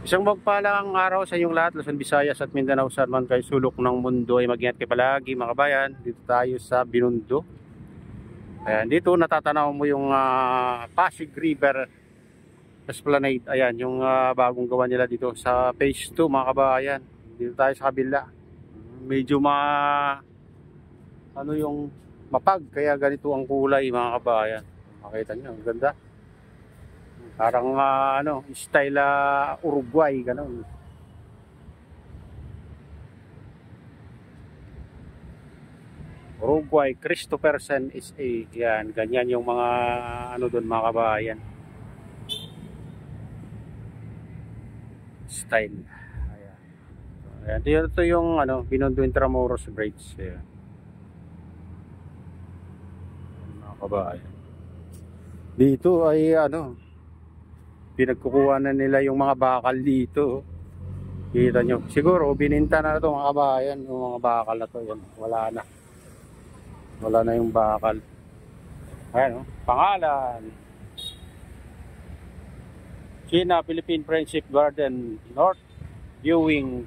Isang magpalang araw sa inyong lahat, Luzon, Visayas at Mindanao, saan man kayo sulok ng mundo ay mag-ingat kayo palagi mga kabayan. Dito tayo sa Binondo. Ayan, dito natatanaw mo yung Pasig River Esplanade. Ayan, yung bagong gawa nila dito sa phase 2 mga kabayan. Dito tayo sa kabila. Medyo ano yung mapag, kaya ganito ang kulay mga kabayan. Makita nyo, ang ganda. Parang ano, style Uruguay, gano'n. Uruguay, Christophersen SA. Yan, ganyan yung mga ano doon mga kabayan. Style. Ayan. Ayan, dito yung ano, Binondo Intramuros Bridge. Ayan. Mga kabayan. Dito ay ano, pinagkukuha na nila yung mga bakal dito. Kita nyo. Siguro, bininta na ito mga kabayan. Yung mga bakal na to. Yan, wala na. Wala na yung bakal. Ayan, pangalan. China-Philippine Friendship Garden North Viewing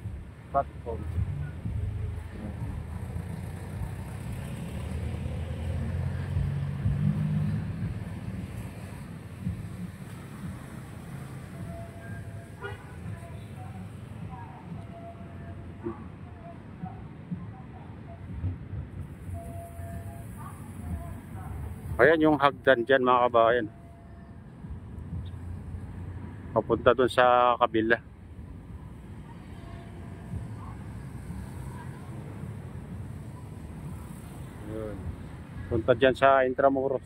Platform. Ayan yung hagdan dyan mga kabayan. Papunta dun sa kabila. Ayan. Punta dyan sa Intramuros.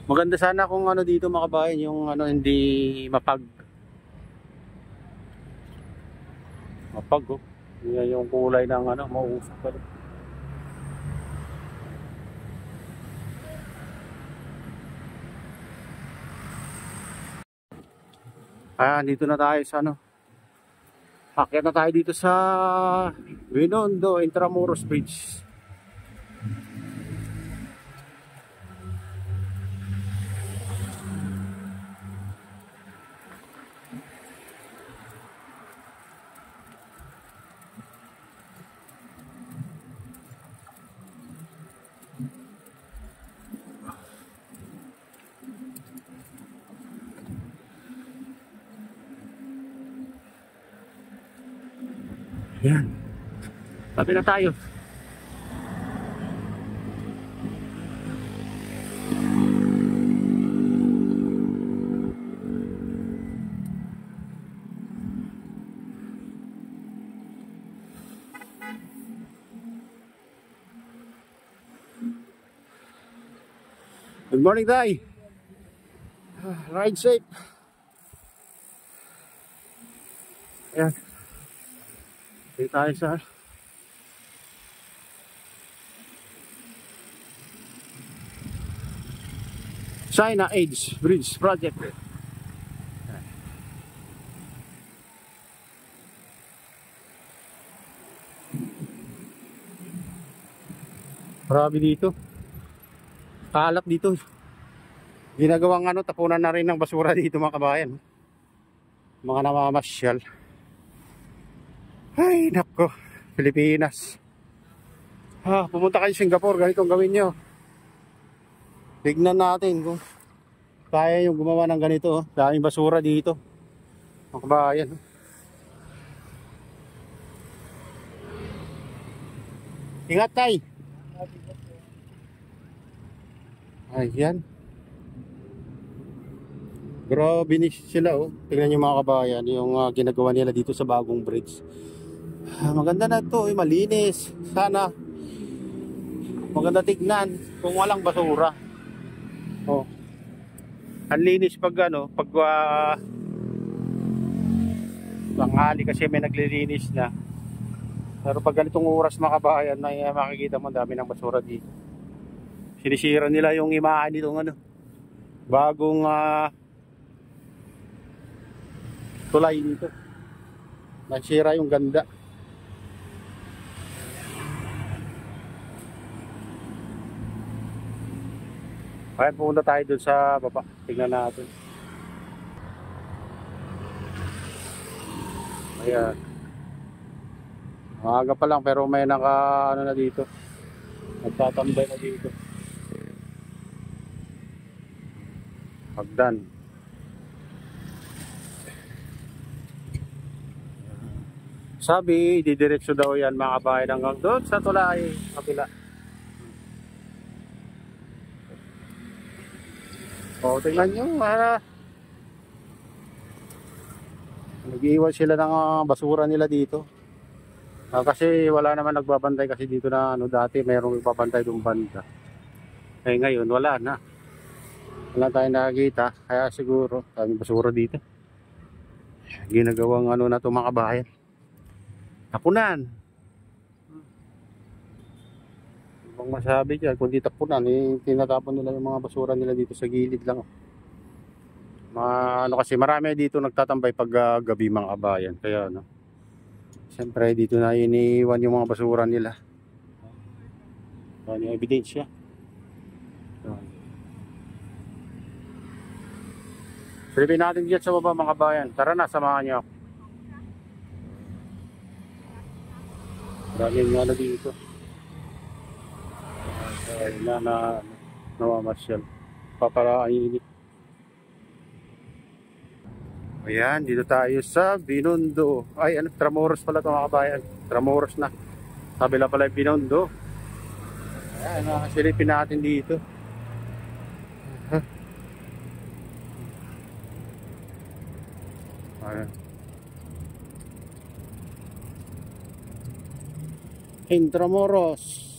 Maganda sana kung ano dito mga kabayan, yung ano hindi mapag. Oh. Yan yung kulay ng ano, mauusap pa rin. Dito na tayo sa ano. Akyat na tayo dito sa Binondo Intramuros Bridge. Yan. Tabi na tayo. Good morning, Day. Ride safe. Ayan. Dito tayo sa China Age Bridge Project. Marami dito. Kalat dito. Ginagawang ano, tapunan na rin ng basura dito mga kabayan. Mga namamasyal. Ay, nako. Pilipinas. Pumunta kayo Singapore, ganito ang gawin nyo. Tignan natin kung kaya yung gumawa ng ganito. Daming basura dito mga kabayan. Ingat tayo. Ayan. Grabe sila oh. Tingnan nyo mga kabayan yung ginagawa nila dito sa bagong bridge. Maganda na ito, malinis. Sana maganda tignan kung walang basura. Oh. Ang linis pag ano, pag tanghali kasi may naglilinis na. Pero pag ganitong oras mga kabayan, may makikita mo dami ng basura dito. Sinisira nila yung imahan nitong ano, bagong tulay dito. Nasira yung ganda. Kaya pupunta tayo dun sa baba. Tingnan natin. Ayan. Maaga pa lang pero may naka ano na dito. Nagtatambay na dito. Hagdan. Sabi, didiretso daw yan mga kabayan hanggang doon sa tulay, kapila. O, tingnan nyo, nag-iwan sila ng basura nila dito. Kasi wala naman nagbabantay kasi dito na ano, dati mayroong nagbabantay doon banda. Eh ngayon, wala na. Wala tayong nakakita, kaya siguro, daming basura dito. Ginagawang ano na ito mga kabayan. Tapunan. Ibang masabi dyan, kung di tapunan, tinatapon nila yung mga basura nila dito sa gilid lang. Ano kasi marami dito nagtatambay pag gabi mga kabayan. Kaya ano, siyempre dito na iniwan yung mga basura nila. Ano yung ebidensya. Silipin natin dyan sa baba mga kabayan. Tara na, samahan niyo ako. Maraming ano dito. Nawamasyal. Paparainit. Ayan, dito tayo sa Binondo. Ay, ano, Tramuros pala ito mga kabayan. Tramuros na. Kabila pala yung Binondo. Ayan, silipin natin dito. Ayan. Intramuros.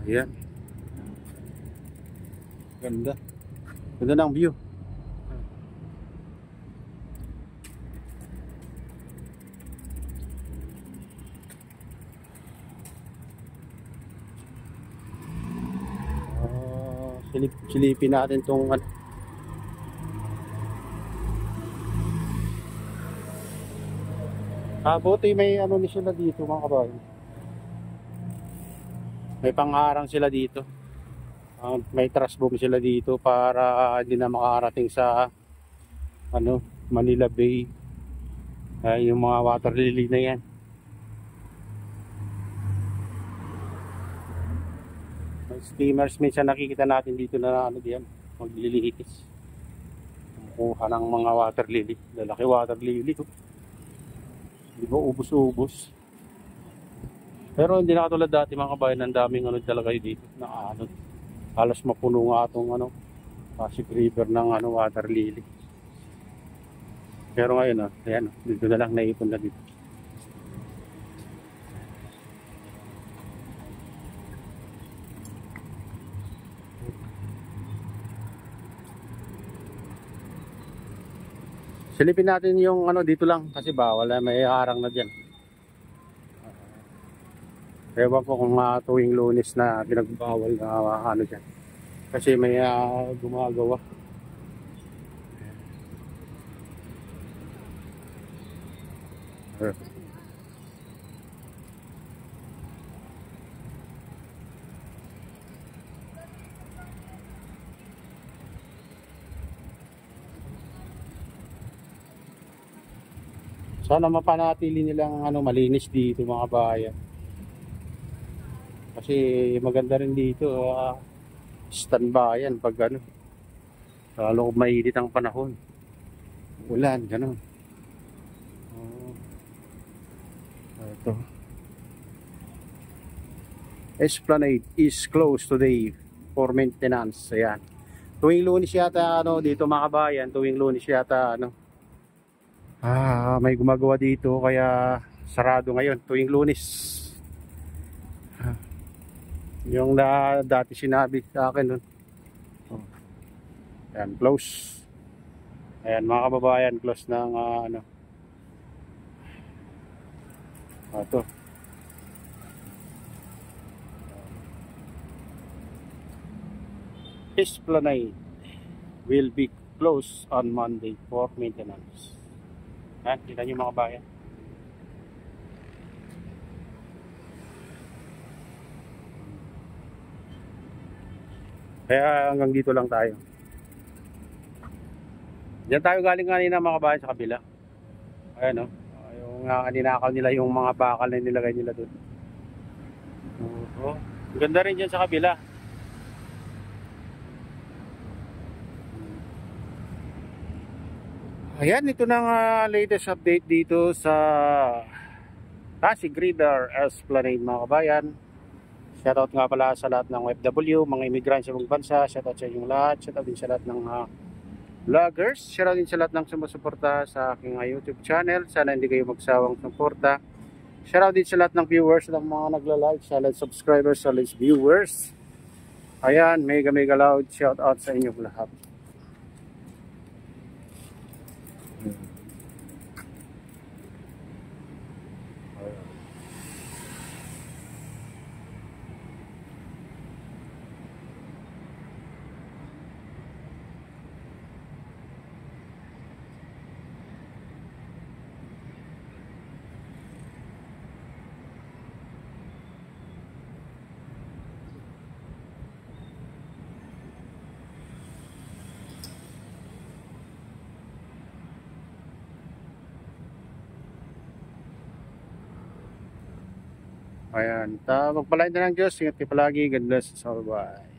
Ayan. Ganda. Ganda ng view. Silipin natin itong buti may ano ni sila dito mga kabayan. May pangharang sila dito. May trash boom sila dito para hindi na makarating sa ano, Manila Bay. Yung mga water lily na yan. May steamers minsan nakikita natin dito na ano diyan, maglilihitis. Kumuha ng mga water lily. Lalaki water lily. Di ba ubus-ubos? Pero hindi na katulad dati mga kabayan, ang daming ano talaga dito na ano, halos mapuno nga itong ano, Pasig River ng ano, water lily. Pero ngayon ayan, dito na lang naipon na dito. Silipin natin yung ano dito lang kasi bawal na may harang na diyan. Ewan ko kung tuwing Lunes na pinagbawal na ano dyan. Kasi may gumagawa. Sana mapanatili nilang ano, malinis dito mga bayan. Kasi maganda rin dito standby yan pag ano, lalo kung mainit ang panahon. ulan, ganun. Oh, ito. Esplanade is closed today for maintenance. Ayan. Tuwing Lunes yata ano dito mga kabayan, tuwing Lunes yata ano. May gumagawa dito kaya sarado ngayon tuwing Lunes. Yung dati sinabi sa akin nun. Oh, ayan, close. Ayan mga kababayan, close ng ano. Ito. Esplanade will be closed on Monday for maintenance. Ayan, kita nyo mga kabayan. Kaya hanggang dito lang tayo. Diyan tayo galing kanina mga kabayan sa kabila. Ayan o. Yung ninakaw nila yung mga bakal na nilagay nila doon. Ganda rin dyan sa kabila. Ayan, ito na nga latest update dito sa Pasig River Esplanade mga kabayan. Shoutout nga pala sa lahat ng OFW, mga immigrant sa ibang bansa. Shoutout sa inyong lahat. Shoutout din sa lahat ng vloggers. Shoutout din sa lahat ng sumusuporta sa aking YouTube channel. Sana hindi kayo magsawang suporta. Shoutout din sa lahat ng viewers, ng mga nagla-like, sa lahat subscribers, sa lahat viewers. Ayan, mega loud shoutout sa inyong lahat. Ayan, magpalain na ng Diyos. Ingat kayo palagi. God bless. Bye.